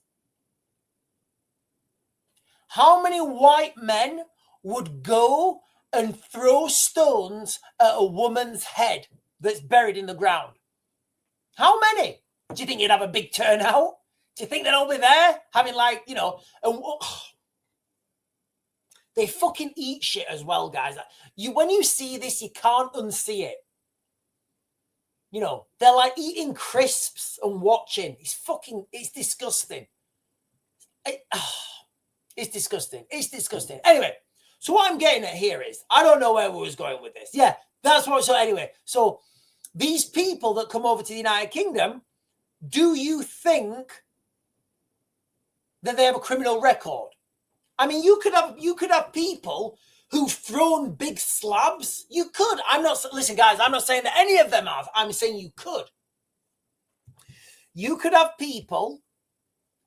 How many white men would go and throw stones at a woman's head that's buried in the ground? How many? Do you think you'd have a big turnout? Do you think they'd all be there having they fucking eat shit as well, guys. When you see this, you can't unsee it. They're like eating crisps and watching. It's disgusting. It's disgusting. It's disgusting. Anyway, so what I'm getting at here is, I don't know where we was going with this. Yeah, that's what. So anyway, so these people that come over to the United Kingdom, do you think that they have a criminal record? I mean, you could have people who've thrown big slabs. You could. Listen, guys, I'm not saying that any of them have. I'm saying you could. You could have people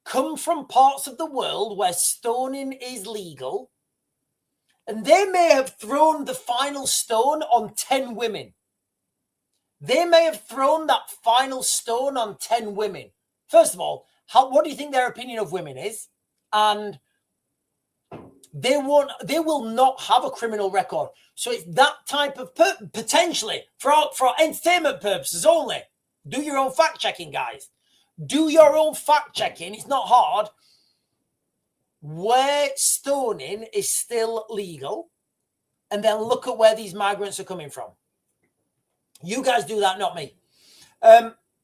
come from parts of the world where stoning is legal, and they may have thrown the final stone on 10 women. They may have thrown that final stone on 10 women. First of all, what do you think their opinion of women is? And they will not have a criminal record. So it's that type of potentially for entertainment purposes only. Do your own fact checking, guys. Do your own fact checking. It's not hard. Where stoning is still legal, and then look at where these migrants are coming from. You guys do that, not me.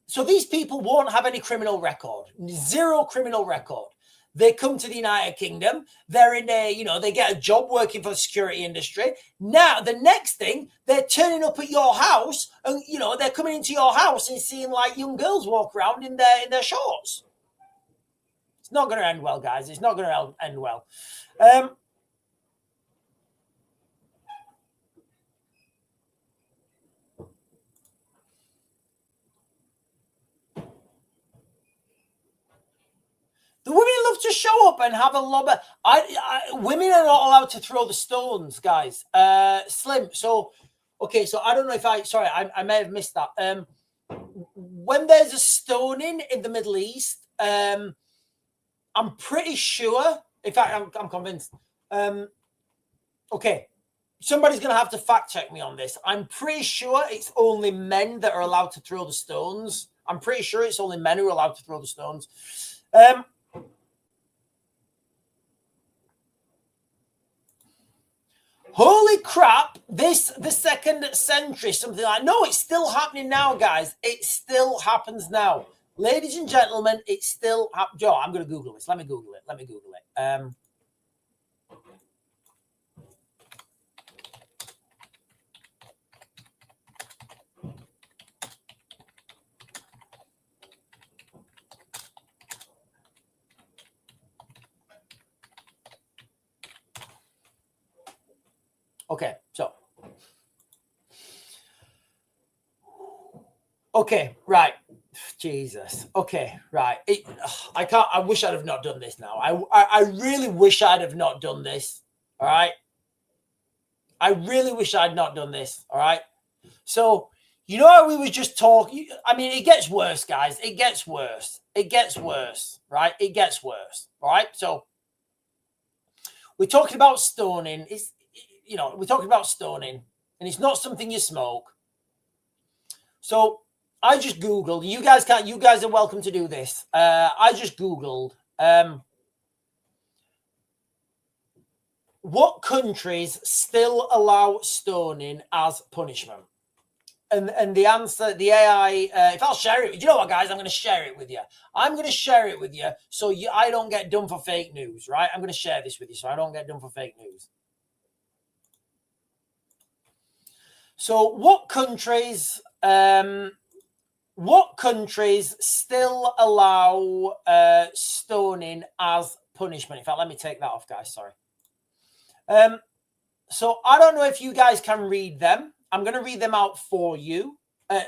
So these people won't have any criminal record. Zero criminal record. They come to the United Kingdom. They're in they get a job working for the security industry. Now, the next thing, they're turning up at your house and, they're coming into your house and seeing like young girls walk around in their shorts. It's not going to end well, guys. It's not going to end well. The women love to show up and have a lob. Women are not allowed to throw the stones, guys. Slim. So, okay. So I don't know if I may have missed that. When there's a stoning in the Middle East, I'm pretty sure. In fact, I'm convinced. Okay. Somebody's going to have to fact check me on this. I'm pretty sure it's only men that are allowed to throw the stones. I'm pretty sure it's only men who are allowed to throw the stones. Holy crap, the 2nd century, something like, no, it's still happening now, guys. It still happens now. Ladies and gentlemen, it's still happening. Joe, I'm going to Google this. Let me Google it. Okay, so. Okay, right. Jesus. Okay, right. I wish I'd have not done this now. I really wish I'd have not done this. All right. I really wish I'd not done this. All right. So, how we were just talking. I mean, it gets worse, guys. It gets worse. Right? It gets worse. All right. So, we're talking about stoning. We're talking about stoning, and it's not something you smoke. So I just Googled. You guys are welcome to do this. I just Googled what countries still allow stoning as punishment. And the answer, the AI, if I'll share it, you know what, guys? I'm going to share it with you. So I don't get done for fake news, right? I'm going to share this with you so I don't get done for fake news. So what countries still allow stoning as punishment? In fact, let me take that off, guys. Sorry. So I don't know if you guys can read them. I'm going to read them out for you.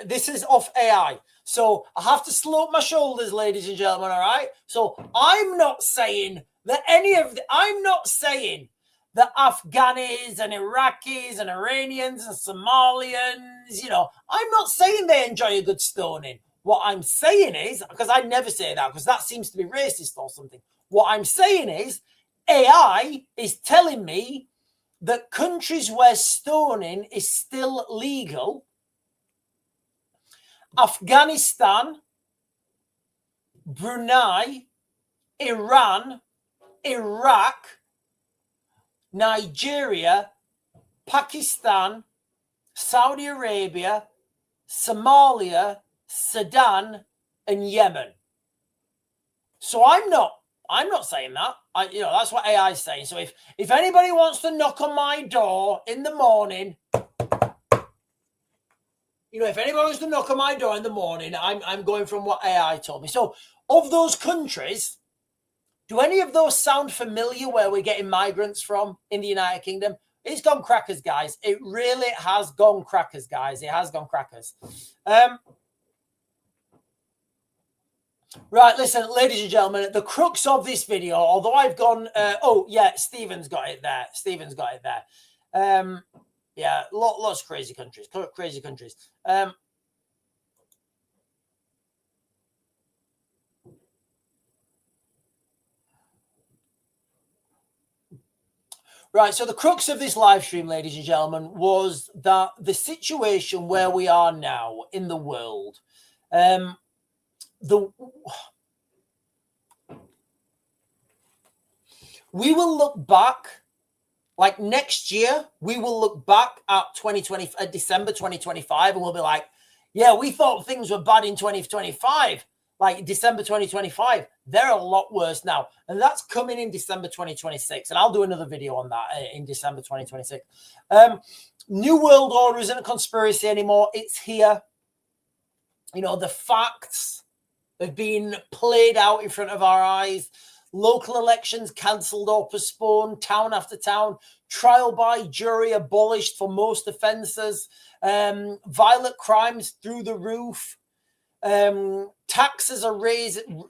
This is off AI. So I have to slope my shoulders, ladies and gentlemen, all right? So I'm not saying that I'm not saying that Afghanis and Iraqis and Iranians and Somalians, I'm not saying they enjoy a good stoning. What I'm saying is, because I never say that, because that seems to be racist or something. What I'm saying is, AI is telling me that countries where stoning is still legal, Afghanistan, Brunei, Iran, Iraq, Nigeria, Pakistan, Saudi Arabia, Somalia, Sudan, and Yemen. So I'm not saying that. That's what AI is saying. So if anybody wants to knock on my door in the morning, if anybody wants to knock on my door in the morning, I'm going from what AI told me. So of those countries, do any of those sound familiar where we're getting migrants from in the United Kingdom? It's gone crackers, guys. It really has gone crackers, guys. It has gone crackers. Right, listen, ladies and gentlemen, the crux of this video, although I've gone, Stephen's got it there. Yeah, lots of crazy countries. Right, so the crux of this live stream, ladies and gentlemen, was that the situation where we are now in the world, we will look back, like next year, we will look back at December 2025, and we'll be like, yeah, we thought things were bad in 2025, like December 2025. They're a lot worse now. And that's coming in December 2026. And I'll do another video on that in December 2026. New World Order isn't a conspiracy anymore. It's here. The facts have been played out in front of our eyes. Local elections cancelled or postponed, town after town. Trial by jury abolished for most offences. Violent crimes through the roof. Taxes are rising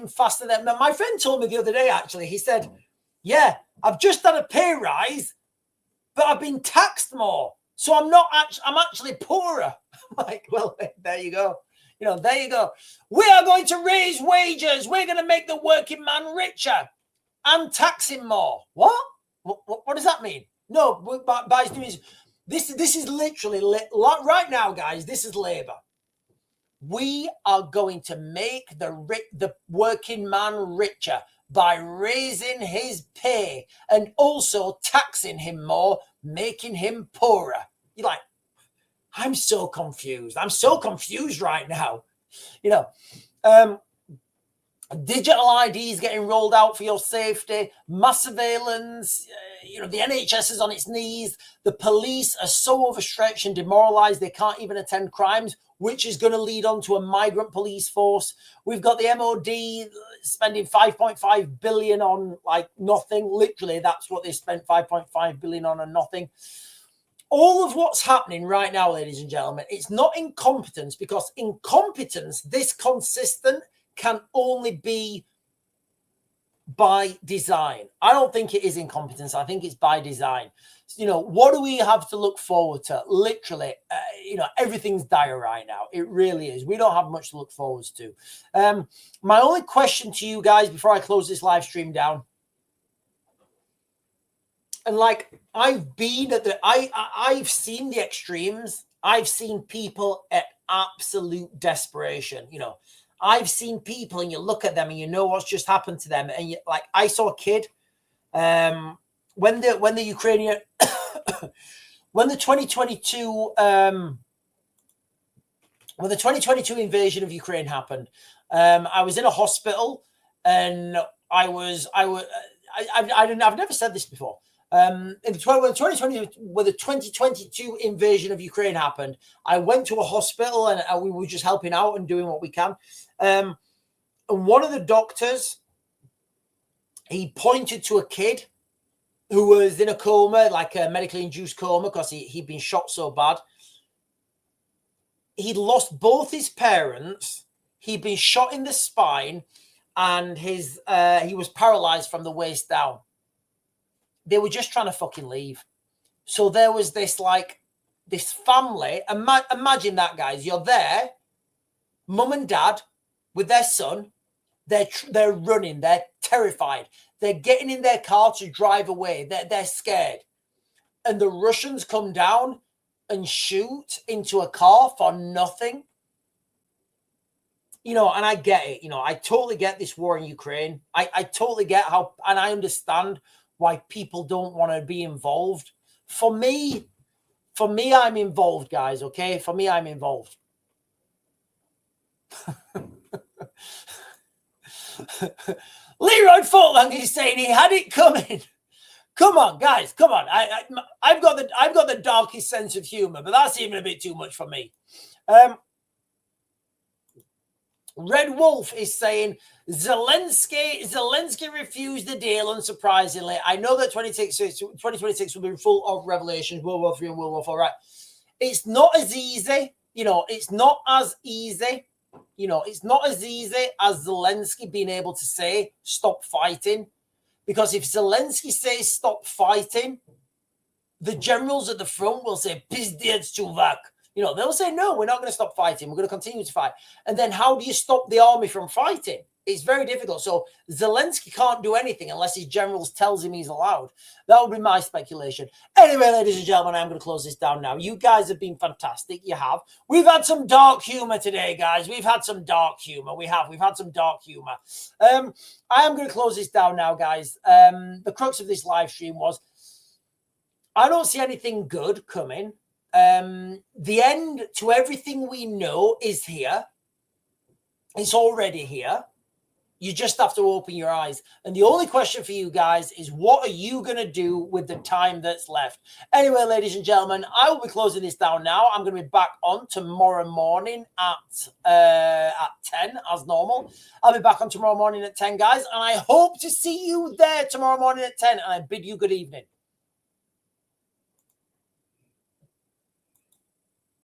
faster than. Now, my friend told me the other day, actually, he said, yeah, I've just had a pay rise, but I've been taxed more. So I'm actually poorer. I'm like, well, there you go. There you go. We are going to raise wages. We're going to make the working man richer and tax him more. What? What does that mean? No, this is literally right now, guys. This is Labour. We are going to make the working man richer by raising his pay and also taxing him more, making him poorer. You're like, I'm so confused. I'm so confused right now. Digital IDs getting rolled out for your safety, mass surveillance, the NHS is on its knees. The police are so overstretched and demoralized they can't even attend crimes, which is going to lead on to a migrant police force. We've got the MOD spending 5.5 billion on like nothing. Literally, that's what they spent 5.5 billion on and nothing. All of what's happening right now, ladies and gentlemen, it's not incompetence, because incompetence, this consistent, can only be by design. I don't think it is incompetence. I think it's by design. What do we have to look forward to? Literally, everything's dire right now. It really is. We don't have much to look forward to. My only question to you guys before I close this live stream down, and like I've been at I've seen the extremes. I've seen people at absolute desperation. I've seen people, and you look at them and you know what's just happened to them. And I saw a kid when the Ukrainian when the 2022 invasion of Ukraine happened. I was in a hospital, and I've never said this before. When the 2022 invasion of Ukraine happened, I went to a hospital, and we were just helping out and doing what we can. And one of the doctors, he pointed to a kid who was in a coma, like a medically induced coma, because he'd been shot so bad. he'd lost both his parents. He'd been shot in the spine, and he was paralyzed from the waist down. They were just trying to fucking leave. So there was this family. Imagine that, guys. You're there, mum and dad with their son. They're running. They're terrified. They're getting in their car to drive away. They're scared. And the Russians come down and shoot into a car for nothing. You know, and I get it. You know, I totally get this war in Ukraine. I totally get how, and I understand why people don't want to be involved. For me, I'm involved, guys, okay? For me, I'm involved. Leroy Fortlang is saying he had it coming. Come on, guys, come on. I've got the darkest sense of humor, but that's even a bit too much for me. Red Wolf is saying Zelensky refused the deal, unsurprisingly. I know that 2026 will be full of revelations, World War III and World War IV, right? It's not as easy, you know, it's not as easy as Zelensky being able to say, stop fighting. Because if Zelensky says stop fighting, the generals at the front will say, Pizdец, chuvak. You know, they'll say, no, we're not going to stop fighting. We're going to continue to fight. And then how do you stop the army from fighting? It's very difficult. So Zelensky can't do anything unless his generals tells him he's allowed. That would be my speculation. Anyway, ladies and gentlemen, I'm going to close this down now. You guys have been fantastic. You have. We've had some dark humor today, guys. We've had some dark humor. We've had some dark humor. I am going to close this down now, guys. The crux of this live stream was I don't see anything good coming. The end to everything we know is here. It's already here. You just have to open your eyes. And the only question for you guys is, what are you going to do with the time that's left? Anyway, ladies and gentlemen, I will be closing this down now. I'm going to be back on tomorrow morning at 10 as normal. I'll be back on tomorrow morning at 10, guys. And I hope to see you there tomorrow morning at 10. And I bid you good evening.